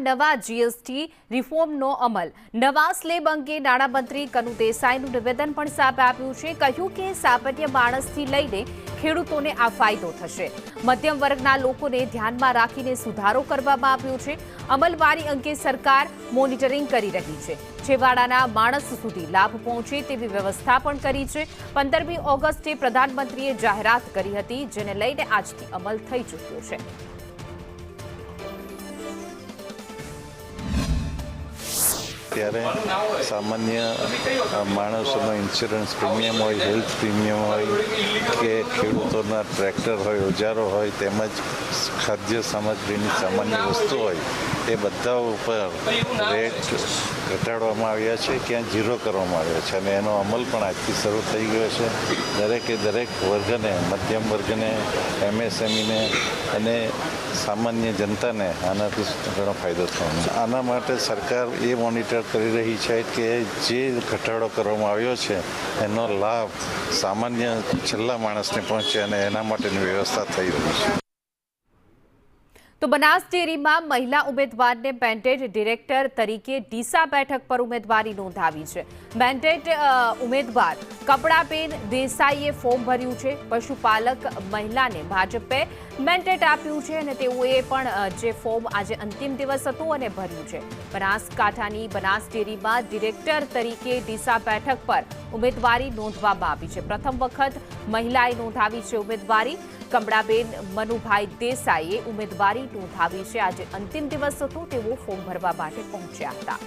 નવા જીએસટી રિફોર્મનો અમલ નવા સ્લેબ અંગે નાણામંત્રી કનુ દેસાઈનું નિવેદન પણ સામે આવ્યું છે। કહ્યું કે સામાન્ય માણસથી લઈને ખેડૂતોને આ ફાયદો થશે। મધ્યમ વર્ગના લોકોને ધ્યાનમાં રાખીને સુધારો કરવામાં આવ્યો છે। અમલવારી અંગે સરકાર મોનિટરિંગ કરી રહી છે। છેવાડાના માણસ સુધી લાભ પહોંચે તેવી વ્યવસ્થા પણ કરી છે। 15મી ઓગસ્ટે પ્રધાનમંત્રીએ જાહેરાત કરી હતી, જેને લઈને આજથી અમલ થઈ ચૂક્યો છે। ત્યારે સામાન્ય માણસોનો ઇન્સ્યોરન્સ પ્રીમિયમ હોય, હેલ્થ પ્રીમિયમ હોય કે ખેડૂતોના ટ્રેક્ટર હોય, ઓજારો હોય, તેમજ ખાદ્ય સામગ્રીની સામાન્ય વસ્તુ હોય, એ બધા ઉપર રેટ ઘટાડવામાં આવ્યા છે, ક્યાં ઝીરો કરવામાં આવ્યા છે અને એનો અમલ પણ આજથી શરૂ થઈ ગયો છે। દરેકે દરેક વર્ગને, મધ્યમ વર્ગને, એમએસએમઈને અને સામાન્ય જનતાને આનાથી ઘણો ફાયદો થવાનો છે। આના માટે સરકાર એ મોનિટર કરી રહી છે કે જે ઘટાડો કરવામાં આવ્યો છે એનો લાભ સામાન્ય છેલ્લા માણસને પહોંચે અને એના માટેની વ્યવસ્થા થઈ રહી છે। તો બનાસ ડેરીમાં મહિલા ઉમેદવારને મેન્ડેટ ડિરેક્ટર તરીકે ડીસા બેઠક પર ઉમેદવારી નોંધાવી છે। મેન્ડેટ ઉમેદવાર કપડાબેન દેસાઈએ ફોર્મ ભર્યું છે। પશુપાલક મહિલાને ભાજપે મેન્ડેટ આપ્યું છે અને તેઓએ પણ જે ફોર્મ આજે અંતિમ દિવસ હતું અને ભર્યું છે। બનાસકાંઠાની બનાસ ડેરીમાં ડિરેક્ટર તરીકે ડીસા બેઠક પર ઉમેદવારી નોંધવામાં આવી છે। પ્રથમ વખત મહિલાએ નોંધાવી છે ઉમેદવારી। કમળાબેન મનુભાઈ દેસાઈએ ઉમેદવારી નોંધાવી છે। આજે અંતિમ દિવસ હતો, તેઓ ફોર્મ ભરવા માટે પહોંચ્યા હતા।